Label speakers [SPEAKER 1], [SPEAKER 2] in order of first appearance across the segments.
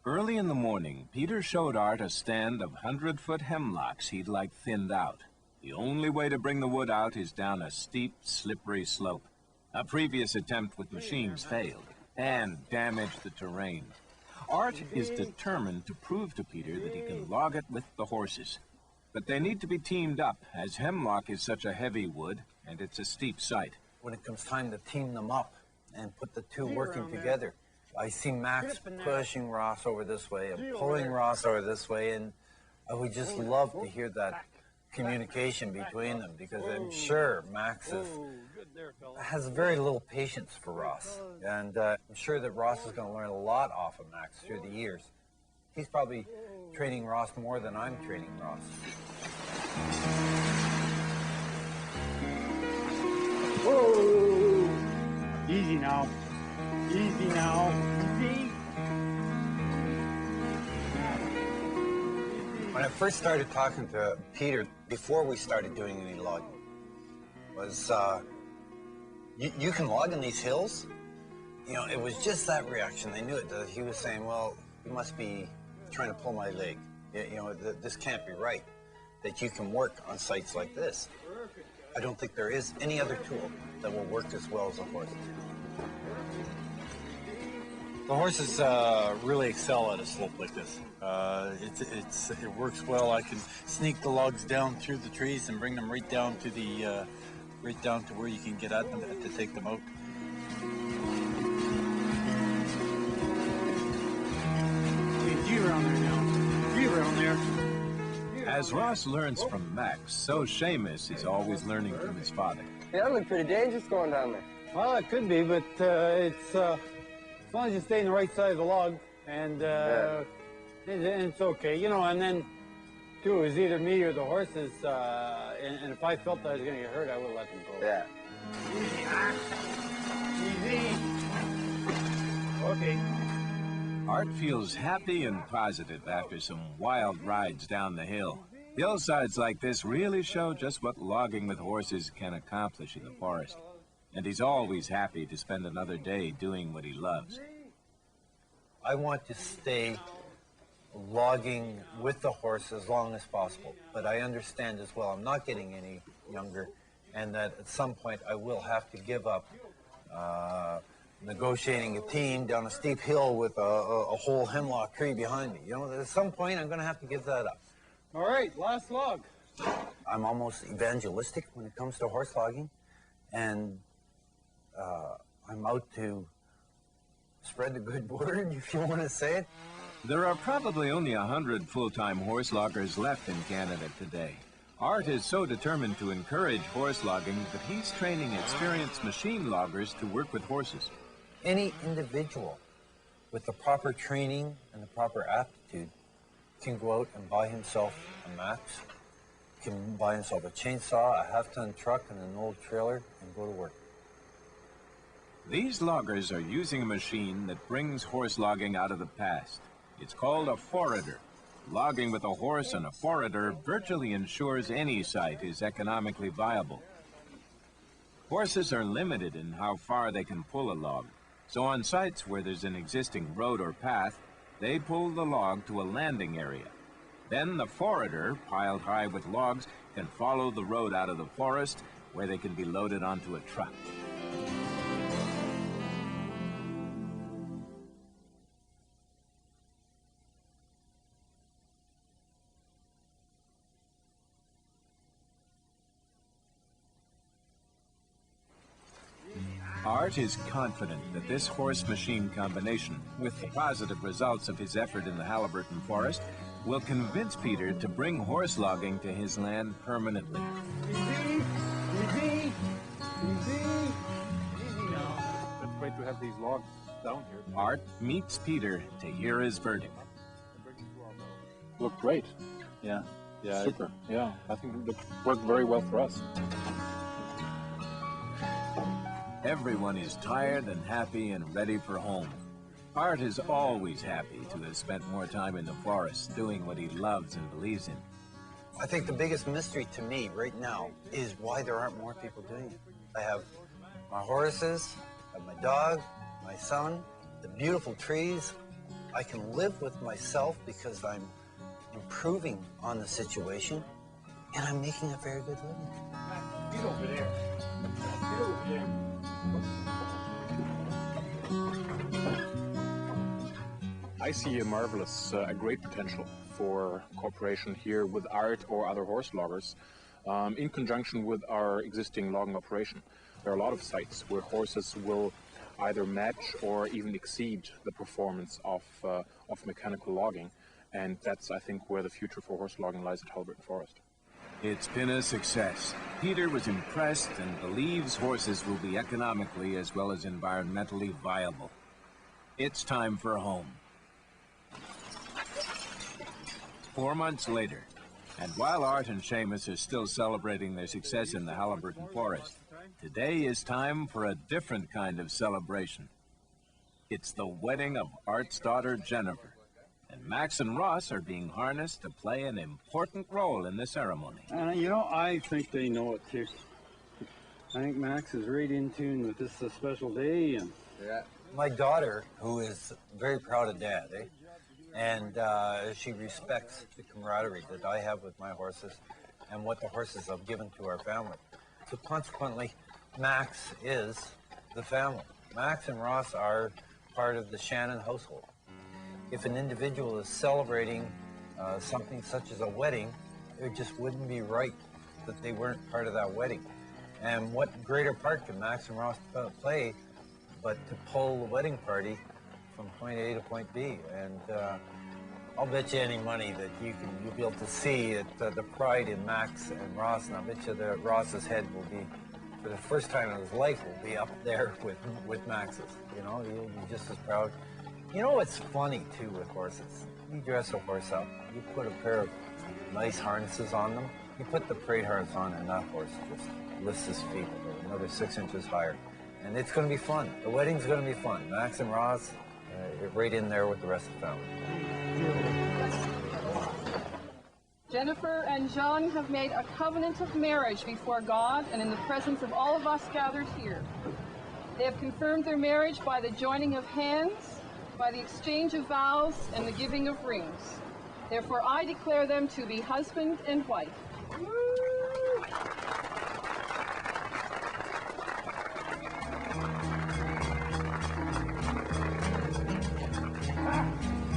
[SPEAKER 1] Early in the morning, Peter showed Art a stand of 100-foot hemlocks he'd like thinned out. The only way to bring the wood out is down a steep, slippery slope. A previous attempt with machines failed and damaged the terrain. Art is determined to prove to Peter that he can log it with the horses. But they need to be teamed up, as hemlock is such a heavy wood, and it's a steep site.
[SPEAKER 2] When it comes time to team them up and put the two working together, I see Max pushing Ross over this way and pulling Ross over this way, and I would just love to hear that communication between them, because I'm sure Max has very little patience for Ross, and I'm sure that Ross is going to learn a lot off of Max through the years. He's probably training Ross more than I'm training Ross.
[SPEAKER 3] Whoa! Easy now. Easy now. Easy.
[SPEAKER 2] When I first started talking to Peter, before we started doing any logging, was, you can log in these hills? You know, it was just that reaction. They knew it. He was saying, well, you must be trying to pull my leg. You know, this can't be right, that you can work on sites like this. I don't think there is any other tool that will work as well as a horse.
[SPEAKER 4] The horses really excel at a slope like this. It works well. I can sneak the logs down through the trees and bring them right down to the right down to where you can get at them to take them out.
[SPEAKER 3] G around there now. G around there.
[SPEAKER 1] As Ross learns from Max, so Seamus is always learning from his father.
[SPEAKER 5] Hey, that looked pretty dangerous going down there.
[SPEAKER 3] Well, it could be, but it's as long as you stay on the right side of the log, and it's okay, you know. And then, too, it was either me or the horses, and if I felt that I was going to get hurt, I would let them go.
[SPEAKER 5] Yeah.
[SPEAKER 3] Easy. Okay.
[SPEAKER 1] Art feels happy and positive after some wild rides down the hill. Hillsides like this really show just what logging with horses can accomplish in the forest. And he's always happy to spend another day doing what he loves.
[SPEAKER 2] I want to stay logging with the horse as long as possible, but I understand as well I'm not getting any younger, and that at some point I will have to give up negotiating a team down a steep hill with a whole hemlock tree behind me. You know, at some point I'm going to have to give that up.
[SPEAKER 3] All right, last log.
[SPEAKER 2] I'm almost evangelistic when it comes to horse logging, and I'm out to spread the good word, if you want to say it.
[SPEAKER 1] There are probably only 100 full-time horse loggers left in Canada today. Art is so determined to encourage horse logging that he's training experienced machine loggers to work with horses.
[SPEAKER 2] Any individual with the proper training and the proper aptitude can go out and buy himself a Max, can buy himself a chainsaw, a half-ton truck, and an old trailer, and go to work.
[SPEAKER 1] These loggers are using a machine that brings horse logging out of the past. It's called a forrader. Logging with a horse and a forrader virtually ensures any site is economically viable. Horses are limited in how far they can pull a log, so on sites where there's an existing road or path, they pull the log to a landing area. Then the forrader, piled high with logs, can follow the road out of the forest where they can be loaded onto a truck. Art is confident that this horse-machine combination, with the positive results of his effort in the Haliburton Forest, will convince Peter to bring horse logging to his land permanently.
[SPEAKER 3] Easy. Easy. Easy. Easy now.
[SPEAKER 4] It's great to have these logs down here.
[SPEAKER 1] Art meets Peter to hear his verdict.
[SPEAKER 4] Look great. Yeah. Yeah. Super. Yeah. I think it worked very well for us.
[SPEAKER 1] Everyone is tired and happy and ready for home. Art is always happy to have spent more time in the forest doing what he loves and believes in.
[SPEAKER 2] I think the biggest mystery to me right now is why there aren't more people doing it. I have my horses, I have my dog, my son, the beautiful trees, I can live with myself because I'm improving on the situation, and I'm making a very good living.
[SPEAKER 3] Get over there. Get over there.
[SPEAKER 6] I see a marvelous, a great potential for cooperation here with ART or other horse loggers in conjunction with our existing logging operation. There are a lot of sites where horses will either match or even exceed the performance of mechanical logging, and that's, I think, where the future for horse logging lies at Halliburton Forest.
[SPEAKER 1] It's been a success. Peter was impressed and believes horses will be economically as well as environmentally viable. It's time for home. 4 months later, and while Art and Seamus are still celebrating their success in the Halliburton Forest, today is time for a different kind of celebration. It's the wedding of Art's daughter, Jennifer, and Max and Ross are being harnessed to play an important role in the ceremony.
[SPEAKER 3] You know, I think they know it too. I think Max is right in tune with this special day. And
[SPEAKER 5] Yeah.
[SPEAKER 2] My daughter, who is very proud of Dad, and she respects the camaraderie that I have with my horses and what the horses have given to our family. So consequently, Max is the family. Max and Ross are part of the Shannon household. If an individual is celebrating something such as a wedding, it just wouldn't be right that they weren't part of that wedding. And what greater part can Max and Ross play but to pull the wedding party from point A to point B? And I'll bet you any money that you'll be able to see it, the pride in Max and Ross, and I'll bet you that Ross's head will be, for the first time in his life, will be up there with Max's. You know, he'll be just as proud. You know what's funny too with horses? You dress a horse up, you put a pair of nice harnesses on them, you put the parade harness on, and that horse just lifts his feet another 6 inches higher. And it's going to be fun. The wedding's going to be fun. Max and Ross, right in there with the rest of the family.
[SPEAKER 7] Jennifer and Jean have made a covenant of marriage before God and in the presence of all of us gathered here. They have confirmed their marriage by the joining of hands, by the exchange of vows, and the giving of rings. Therefore, I declare them to be husband and wife.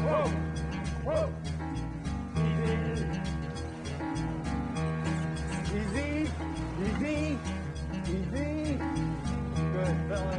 [SPEAKER 3] whoa, whoa. Easy, easy, easy, easy. Good, fella.